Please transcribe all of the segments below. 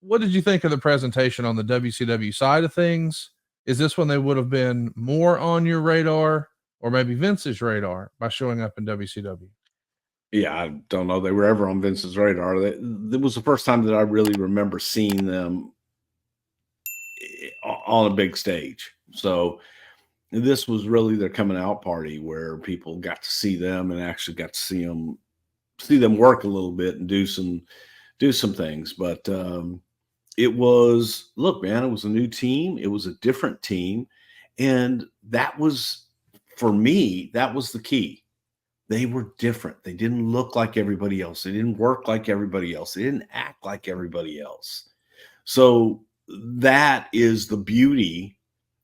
what did you think of the presentation on the WCW side of things? Is this when they would have been more on your radar or maybe Vince's radar by showing up in WCW? Yeah, I don't know. They were ever on Vince's radar. That was the first time that I really remember seeing them on a big stage. So this was really their coming out party where people got to see them and actually got to see them work a little bit and do some things. But it was, look, man, it was a new team. It was a different team. And that was, for me, that was the key. They were different. They didn't look like everybody else. They didn't work like everybody else. They didn't act like everybody else. So that is the beauty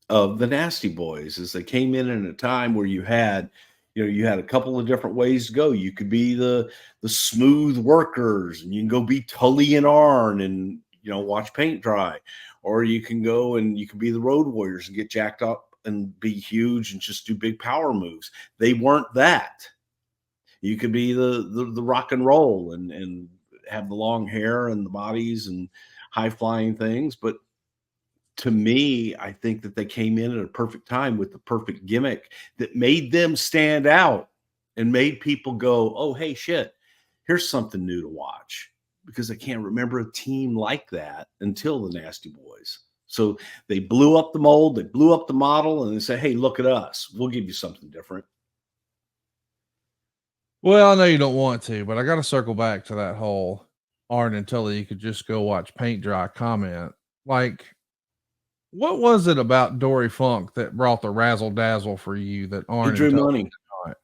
of the Nasty Boys, is they came in a time where you had a couple of different ways to go. You could be the smooth workers, and you can go be Tully and Arn and watch paint dry, or you can go and you can be the Road Warriors and get jacked up and be huge and just do big power moves. They weren't that. You could be the rock and roll and have the long hair and the bodies and high flying things. But to me, I think that they came in at a perfect time with the perfect gimmick that made them stand out and made people go, oh, hey, shit, here's something new to watch, because I can't remember a team like that until the Nasty Boys. So they blew up the mold, they blew up the model, and they said, hey, look at us. We'll give you something different. Well, I know you don't want to, but I got to circle back to that whole Arn and Tully. You could just go watch paint dry comment. Like, what was it about Dory Funk that brought the razzle dazzle for you that Arn He drew and Tully money. did not?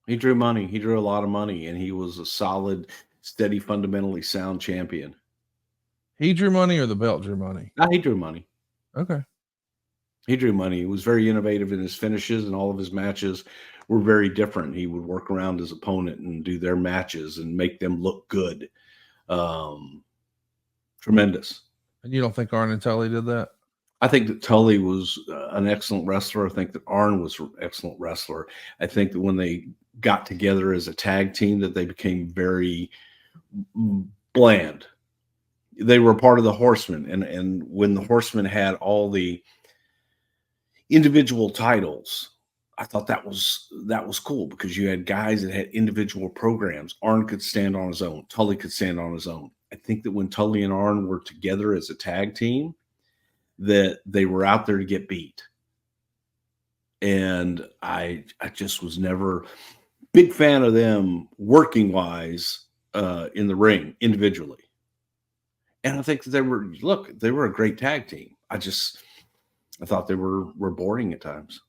He drew money. He drew a lot of money, and he was a solid, steady, fundamentally sound champion. He drew money, or the belt drew money? No, he drew money. Okay. He drew money. He was very innovative in his finishes, and all of his matches were very different. He would work around his opponent and do their matches and make them look good. Tremendous. And you don't think Arn and Tully did that? I think that Tully was an excellent wrestler. I think that Arn was an excellent wrestler. I think that when they got together as a tag team, that they became very bland. They were part of the Horsemen, and when the Horsemen had all the individual titles, I thought that was cool, because you had guys that had individual programs. Arn could stand on his own. Tully could stand on his own. I think that when Tully and Arn were together as a tag team, that they were out there to get beat. And I just was never big fan of them working wise in the ring individually. And I think that they were a great tag team. I thought they were boring at times.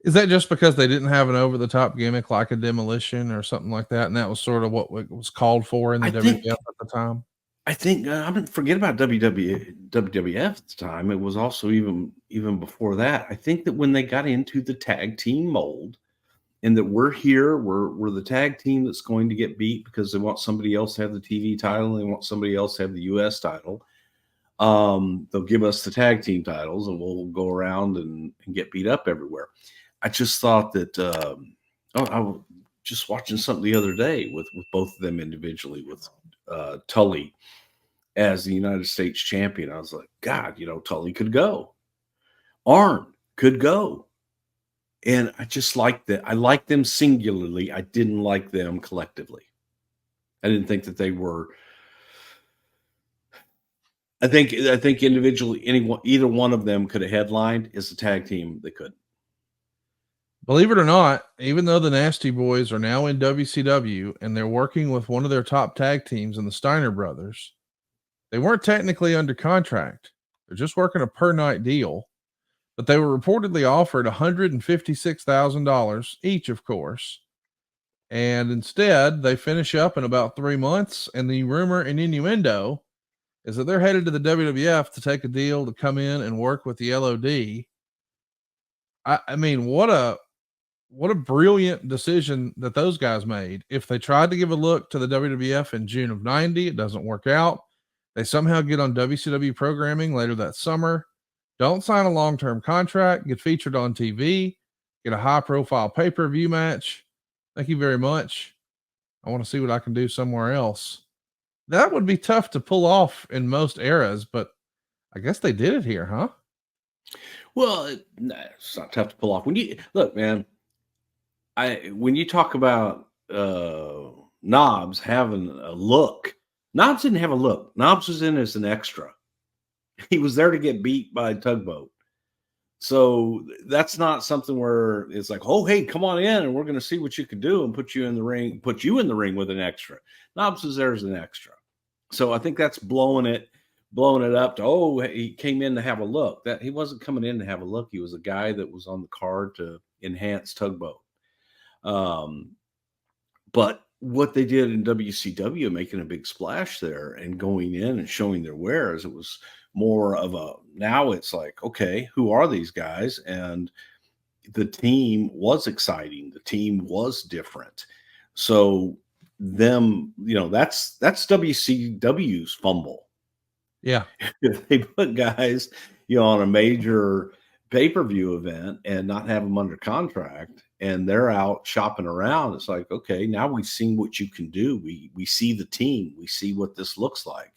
Is that just because they didn't have an over the top gimmick like a Demolition or something like that? And that was sort of what was called for in the WWF at the time? I think I mean, forget about WWF at the time. It was also even before that. I think that when they got into the tag team mold, and that we're the tag team that's going to get beat because they want somebody else to have the TV title, and they want somebody else to have the US title. They'll give us the tag team titles, and we'll go around and get beat up everywhere. I just thought that I was just watching something the other day with both of them individually, with Tully as the United States champion. I was like, God, Tully could go. Arn could go. And I just liked that. I liked them singularly. I didn't like them collectively. I didn't think that they were. I think individually, either one of them could have headlined. As a tag team, they could. Believe it or not, even though the Nasty Boys are now in WCW and they're working with one of their top tag teams in the Steiner Brothers, they weren't technically under contract. They're just working a per night deal. But they were reportedly offered $156,000 each, of course. And instead, they finish up in about 3 months. And the rumor and innuendo is that they're headed to the WWF to take a deal to come in and work with the LOD. I mean, what a brilliant decision that those guys made. If they tried to give a look to the WWF in June of 90, it doesn't work out. They somehow get on WCW programming later that summer. Don't sign a long-term contract, get featured on TV, get a high-profile pay-per-view match. Thank you very much. I want to see what I can do somewhere else. that would be tough to pull off in most eras, but I guess they did it here, huh? Well, it's not tough to pull off. When you look, man, when you talk about Knobs having a look, Knobs didn't have a look. Knobs was in as an extra. He was there to get beat by a tugboat. So that's not something where it's like, oh, hey, come on in and we're going to see what you can do and put you in the ring with an extra. Knobs was there as an extra. So I think that's blowing it up to, oh, he came in to have a look. That he wasn't coming in to have a look. He was a guy that was on the card to enhance tugboat. But what they did in WCW, making a big splash there and going in and showing their wares, it was more of a, now it's like, okay, who are these guys? And the team was exciting. The team was different. So them, that's WCW's fumble. Yeah. If they put guys, on a major pay-per-view event and not have them under contract and they're out shopping around, it's like, okay, now we've seen what you can do. We see the team. We see what this looks like.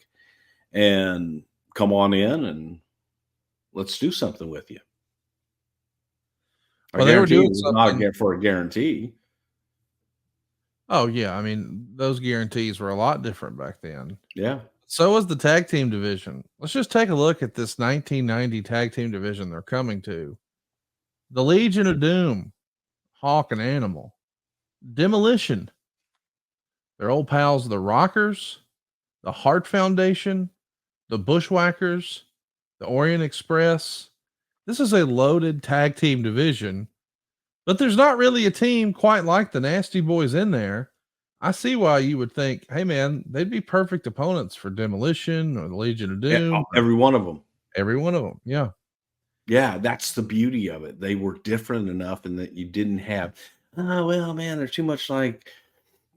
And come on in and let's do something with you. Well, they were doing something not for a guarantee. Oh, yeah. I mean, those guarantees were a lot different back then. Yeah. So was the tag team division. Let's just take a look at this 1990 tag team division they're coming to. The Legion of Doom, Hawk and Animal, Demolition, their old pals, the Rockers, the Hart Foundation, the Bushwhackers, the Orient Express. This is a loaded tag team division, but there's not really a team quite like the Nasty Boys in there. I see why you would think, hey man, they'd be perfect opponents for Demolition or the Legion of Doom. Yeah, every one of them. Every one of them. Yeah. Yeah, that's the beauty of it. They were different enough in that you didn't have, oh, well, man, they're too much like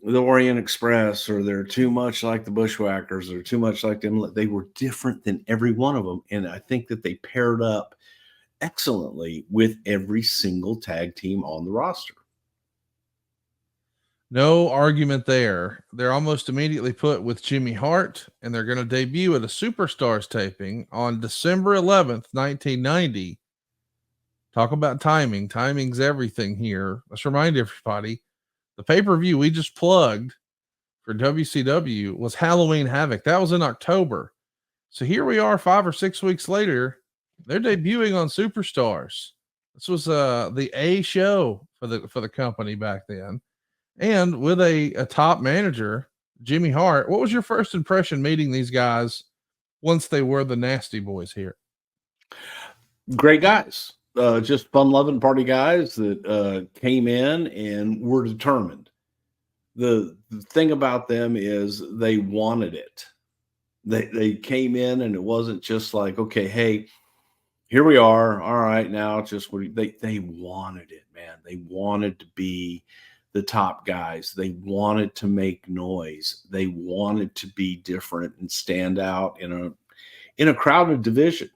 the Orient Express, or they're too much like the Bushwhackers, or too much like them. They were different than every one of them. And I think that they paired up excellently with every single tag team on the roster. No argument there. They're almost immediately put with Jimmy Hart, and they're going to debut at a Superstars taping on December 11th, 1990. Talk about timing. Timing's everything here. Let's remind everybody, the pay-per-view we just plugged for WCW was Halloween Havoc. That was in October. So here we are 5 or 6 weeks later. They're debuting on Superstars. This was the A show for the company back then. And with a top manager, Jimmy Hart. What was your first impression meeting these guys once they were the Nasty Boys here? Great guys. Just fun-loving party guys that came in and were determined. The thing about them is they wanted it. They came in and it wasn't just like, okay, hey, here we are. All right, now just what they wanted it, man. They wanted to be the top guys. They wanted to make noise. They wanted to be different and stand out in a crowded division.